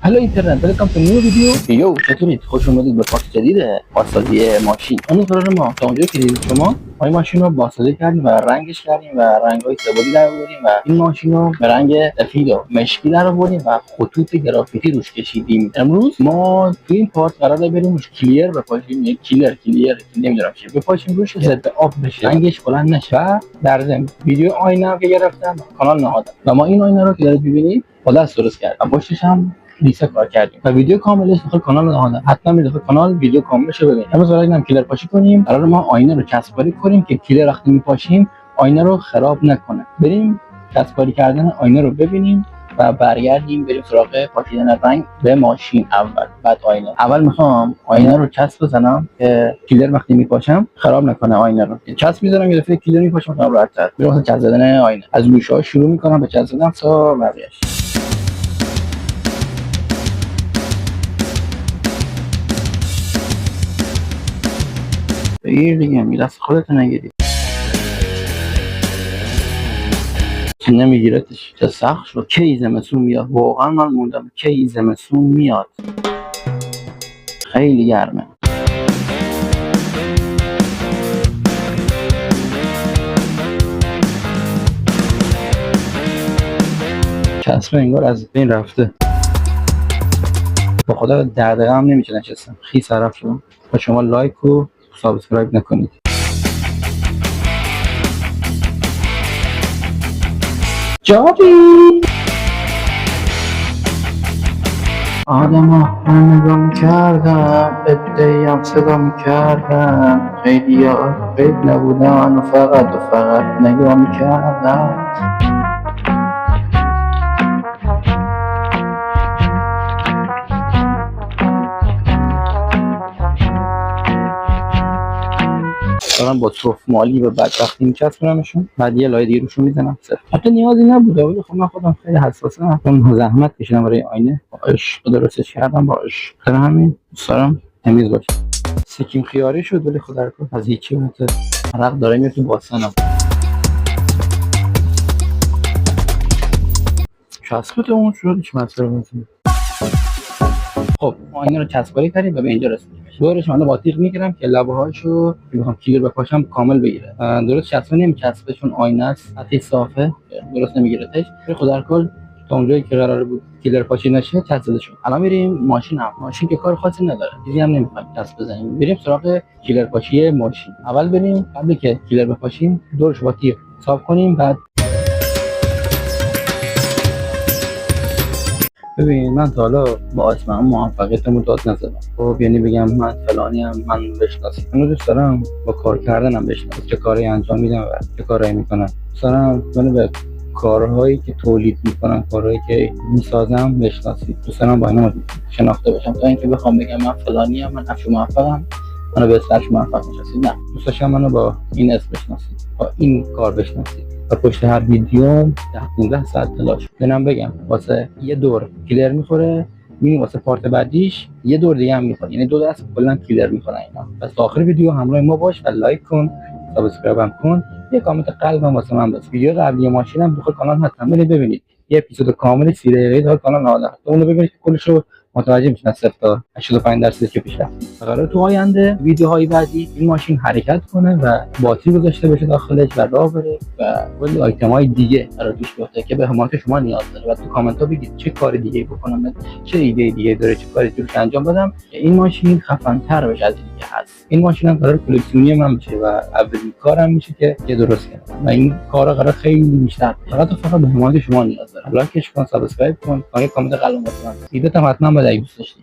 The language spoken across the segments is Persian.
هلو اینترنت، ویلکام تو نیو ویدیو. چطورید؟ خوش اومدید به پارت جدید بازسازی ماشین. اون قرار ما تا اونجایی که دیدید شما ماشین رو بازسازی کردیم و رنگش کردیم و رنگ‌های سه‌بعدی در آوردیم و این ماشین رو به رنگ سفید و مشکی در آوردیم و خطوط گرافیتی روش کشیدیم. امروز ما تو این پارت قراره بریم روش کلیر بپاشیم، یک کلیر نمیدونم چیه بپاشیم روش ضد آب بشه، رنگش بلند نشه. و در ضمن ویدیو آینه هم که گرفتم کانال نهادم و ما این آینه رو که دارید ببینید با دست درست کردیم و پشتش هم لیسه کار کردیم و ویدیو کاملش داخل کانال نهادم. حتما برید داخل کانال ویدیو کاملش رو ببینید. امروز قراره اینم کلر پاشی کنیم. قرار ما آینه رو چسباری کنیم که کلر وقتی میپاشیم آینه رو خراب نکنه. بریم چسباری کردن آینه رو ببینیم و برگردیم بریم سراغ پاشیدن رنگ به ماشین. اول بعد آینه. اول میخوام آینه رو چسب بزنم که کلر وقتی میپاشم خراب نکنه آینه رو. چسب میزنم یه دفعه کلر میپاشم تا راحت‌تر. بریم واسه چسب زدن آینه. از گوشه‌ها شروع میکنم به چسب زدن تا بقیه‌اش. بگیر دیگه، میدست خودت نگیری که نمیگیرتش. چه سخت شد. کی زمستون میاد؟ واقعا من موندم کی زمستون میاد. خیلی گرمه. چسب انگار از بین رفته. با خدا در دقیقه هم نمیشه نشستم. خیس حرف شدم. با شما لایک و سابسکرایب نکنید. جابی آدما من نگاه میکردم ادهیم صدا میکردم خیلی ها غیب نبودن و فقط نگاه میکردم. دارم با مالی و بدبختی میچسبونمشون، بعد یه لایه دیگه روشون میزنم. حتی نیازی نبوده ولی خب من خودم خیلی حساسم. اون زحمت کشیدم برای آینه، با عشق درستش کردم، با عشق. همین دوست دارم تمیز باشه. سکیم خیاری شد ولی خدا رو کنه از هیچی بوده. عرق داره میاد تو باسنم. چسبت اون شد هیچ مسئله نیست. خب آینه رو چسباری کردیم و به اینجا رسیدیم. دورش من با تیغ میگیرم که لبه‌هاشو میخوام کلیر بپاشم کامل بگیره. درست چسبه نمیچسبه چون آینه است، سطح صافه، درست نمیگیرتش. خدا کل تا اونجایی که قراره بود کلیر پاشی نشه چسبیده شد. الان میریم ماشین که کار خاصی نداره، چیزی هم نمیخوایم چسب بزنیم. بریم سراغ کلیر پاشی ماشین. اول بریم قبل که کلیر بپاشیم دورش با تیغ صاف کنیم. بعد ببین من تا حالا با اسم موفقیتمو داد نزدم. خب یعنی بگم من فلانی هم من بشناسید. من دوست دارم با کار کردنم بشناسید، چه کاری انجام میدم و چه کارایی میکنم. دوست دارم منو به کارهایی که تولید میکنم، کارهایی که میسازم بشناسید. دوست دارم با اینا شناخته بشم تا اینکه بخوام بگم من فلانی ام، من افشو موفقم، منو به اسمش موفق میشناسید. نه، دوست داشتم منو با این اسم بشناسید، با این کار بشناسید. و پشت هر ویدیو 10-15 ساعت تلاش کنم. بگم واسه یه دور کلر میخوره، میبینی واسه پارت بعدیش یه دور دیگه هم میخوره، یعنی دو دست کلا کلر میخورن اینا. پس تا آخر ویدیو همراه ما باش و لایک کن، سابسکرایب هم کن، یه کامنت قلبم واسه من بس. ویدیو قبلی ماشینم داخل کانال هستم، برید ببینید. یه اپیزود کامل 30 دقیقه‌ای داخل کانال نهادم. اون رو ببینید که کلش رو متوجه میشین از 0 تا 85% که پیشرفت. قراره تو آینده ویدیوهای بعدی این ماشین حرکت کنه و باتری گذاشته بشه داخلش و راه بره و کلی آیتم‌های دیگه قرار توش بیفته که به حمایت شما نیاز داره. و تو کامنت‌ها بگید چه کار دیگه بکنم، چه ایده دیگه داره، چه کاری توش انجام بدم که این ماشین خفن‌تر بشه از این که هست. این ماشین هم قرار کلکسیونی من بشه و اولین کارم میشه که یه درست کنم و این کارا قرار خیلی بیشتر فقط به حمایت شما نیاز داره. لایکش کن، سابسکرایب کن، یه کامنت قلم بزن. ایده‌ت هم حتما باید دوست داشتی.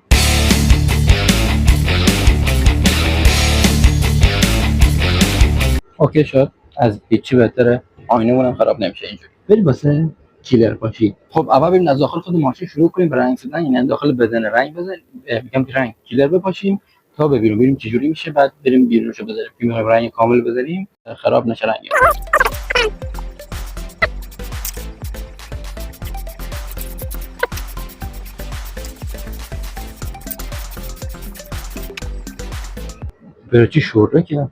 اوکی شد. از هیچی بهتره. آینه‌مون هم خراب نمیشه اینجوری. بریم واسه کلر پاشی. خب اول بریم از داخل خود ماشین شروع کنیم به رنگ زدن. یعنی داخل بدن رنگ بزنیم، میگم رنگ کلر بپاشیم تا ببینیم چه جوری میشه. بعد بریم بیرونشو بذاریم که میخوایم رنگ کامل بزنیم خراب نشه رنگ. برچی شوره که.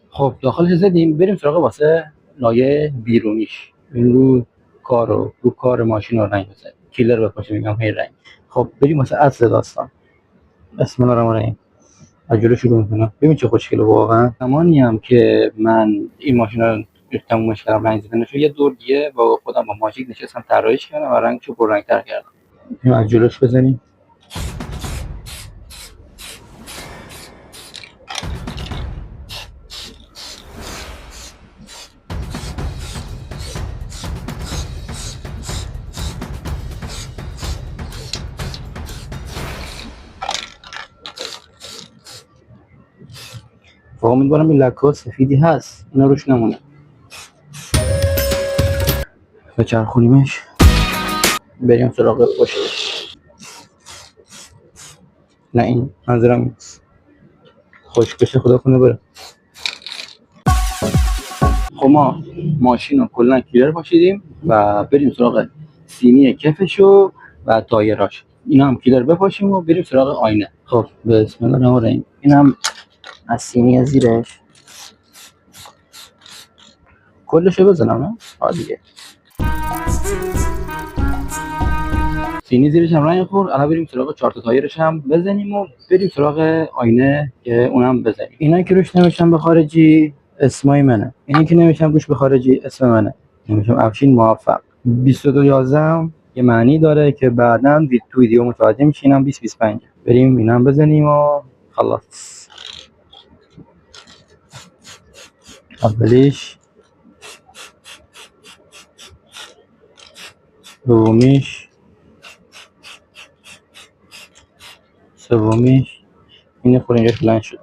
خب داخلش زدیم، بریم سراغ واسه لایه بیرونیش. این رو رو کار ماشین رو رنگ بزنیم، کیلر بپاشیم میگم هی رنگ. خب بریم واسه اصل داستان. بسم الله الرحمن الرحیم. از جلو شروع میکنم. ببین چه خوشگله واقعا. زمانی هم که من این ماشین رو تمومش کردم رنگ زدنش، یه دور دیگه با خودم با ماژیک نشستم طراحیش کردم و رنگشو پررنگ‌تر کردم. اینو از جلوش بزنیم. و امیدوارم این لکه سفیدی هست اینا روش نمونه. بچرخونیمش بریم سراغ پشتش. نه این منظورم خشک بشه خدا کنه بره. خب ما ماشین رو کلا کلر پاشیدیم و بریم سراغ سینی کفشو و تایراش. اینا هم کلر بپاشیم و بریم سراغ آینه. خب بسم الله الرحمن الرحیم. اینم از سینی زیرش کلشو بزنم نه؟ دیگه سینی زیرش هم رنگ خورد. الان بریم سراغ چهار تا تایرش هم بزنیم و بریم سراغ آینه که اونم بزنیم. اینا که روش نمیشن به خارجی اسمای منه، اینا که نمیشن روش به خارجی اسم منه. نمیشم افشین موفق. 2211 یه معنی داره که بعداً تو ویدیو متوجه میشینم. 2025 بریم اینم بزنیم و خلاص. اولیش، دومیش، سومیش این خور اینجاش بلند شد.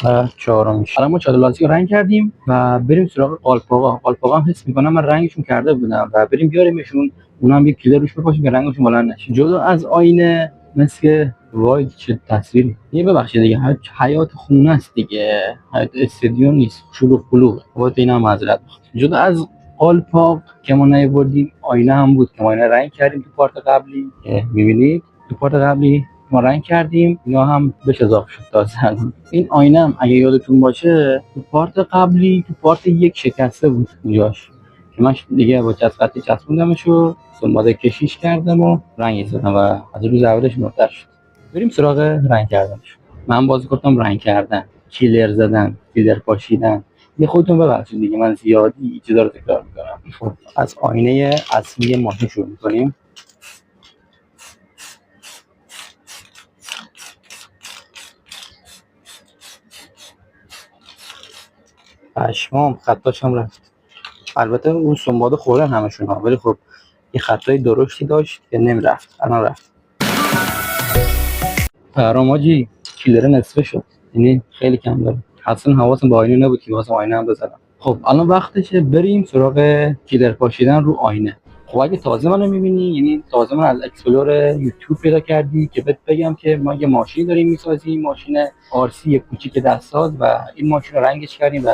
و چهارمیش. الان ما چادر لاستیک رنگ کردیم و بریم سراغ قالپاقا. قالپاقا هم حس میکنم من رنگشون کرده بودم و بریم بیاریمشون. اونم یک کلر روش بپاشیم که رنگشون بلند نشه. جدا از آینه مثل وای چه تصویری. یه ببخشید دیگه حیات خونه است دیگه، حیات استادیوم نیست، شلوغ پلوغه. واسه اینا معذرت. جدا از قالپاق که ما نیاوردیم آینه هم بود که ما آینه رنگ کردیم تو پارت قبلی که می‌بینید. تو پارت قبلی ما رنگ کردیم، اینا هم بهش اضافه شد تازه. این آینه هم اگه یادتون باشه تو پارت قبلی تو پارت یک شکسته بود اینجاش که من دیگه با چسبتی چسبوندمش و سنباده کشیش کردم و رنگ زدم و از روز اولش مرتب شد. بریم سراغ رنگ کردنش. من باز گفتم رنگ کردن، کیلر زدن، کیلر پاشیدن. یه خودتون ببخشید دیگه من زیادی چیزا رو تکرار میکنم. خب از آینه اصلی ماشین شروع میکنیم. پشمام خطاش هم رفت. البته اون سنباده خوردن همشون ها، ولی خب یه خطای درشتی داشت که نمیرفت. الان رفت. فراماجی کیلر نصفه شد، یعنی خیلی کم داره. اصلا حواسم به آینه نبود که واسه آینه هم بزنم. خب الان وقتشه بریم سراغ کیلر پاشیدن رو آینه. خب اگه تازه منو میبینی، یعنی تازه من از اکسپلور یوتیوب پیدا کردی که بهت بگم که ما یه ماشین داریم میسازیم، ماشین آرسی کوچیک دستساز و این ماشین رو رنگش کردیم و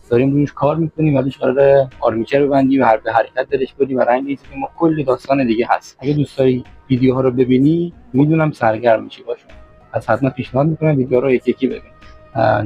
داریم روش کار میکنیم و روش قراره آرمیچر ببندیم و به حرکت درش بدیم و رنگش بدیم. ما کلی داستان دیگه هست. اگه دوست داری ویدیوها رو ببینی میدونم سرگرم میشی باشون. از حتما پیشنهاد میکنم ویدیو رو یکی یکی ببین.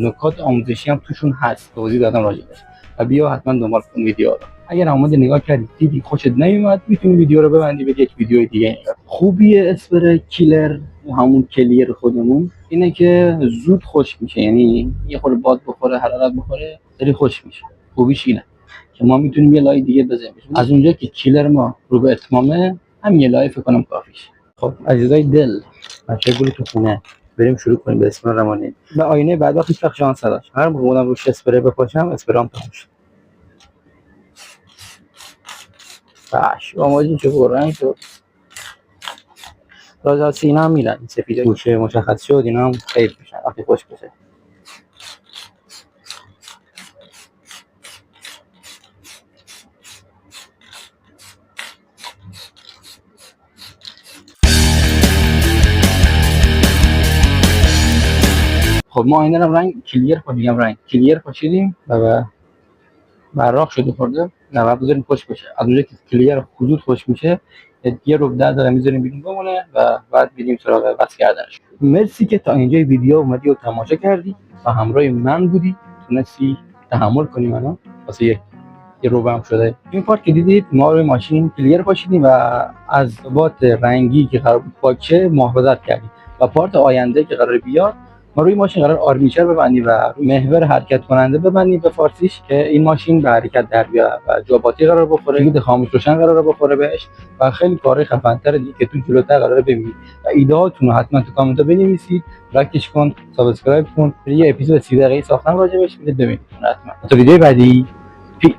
نکات آموزشی هم توشون هست، توضیح دادم راجعش. و بیا حتما دنبال کن ویدیو رو. اگر اومدی نگاه کردی دیدی خوشت نمیومد میتونی ویدیو رو ببندی به یک ویدیو دیگه نگاه. خوبی اسپری کیلر همون کلیر خودمون اینه که زود خشک میشه، یعنی یه خورده باد بخوره حرارت بخوره خیلی خشک میشه. خوبیش اینه که ما میتونیم یه لایه دیگه بزنیم. از اونجا که کیلر ما رو به اتمامه هم یه لایه فکر کنم کافیشه. خب عزیزای دل بچه گل تو خونه بریم شروع کنیم. بسم الله الرحمن الرحیم. به آینه بعد وقت هیچ وقت شانس نداشت. هر موقع بودم روش اسپری بپاشم اسپرام تموم شد. باش آماجی چه برنگ شد. راجع سینا هم میرن سفید گوشه مشخص شد. اینا هم خیلی میشن وقتی خوش بشه. خب ما آینه رو رنگ کلیر پاشیدیم، رنگ کلیر پاشیدیم و براق شده خورده. نه بذاریم خوش بشه. از اونجا که کلیر حدود خوش میشه یه رو در دارم میذاریم بیرون بمونه و بعد بریم سراغ بس کردنش. مرسی که تا اینجای ویدیو اومدی و تماشا کردی و همراه من بودی. تونستی تحمل کنی منو واسه یه ربع هم شده. این پارت که دیدید ما روی ماشین کلیر پاشیدیم و از ثبات رنگی که قرار بود پاکه محافظت کردیم و پارت آینده که قرار بیاد ما روی ماشین قرار آرمیچر ببندیم و روی محور حرکت کننده ببندیم به فارسیش که این ماشین به حرکت در بیاد و جاباتی قرار بخوره، دود خاموش روشن قرار بخوره بهش و خیلی کارهای خفن‌تر دیگه که تو جلوتر قراره ببینید و ایده‌هاتون رو حتما تو کامنت‌ها بنویسید، لایکش کن، سابسکرایب کن. یه اپیزود 30 دقیقه‌ای ساختم راجع بهش، برید ببینید حتما. تا ویدیو بعدی پیس.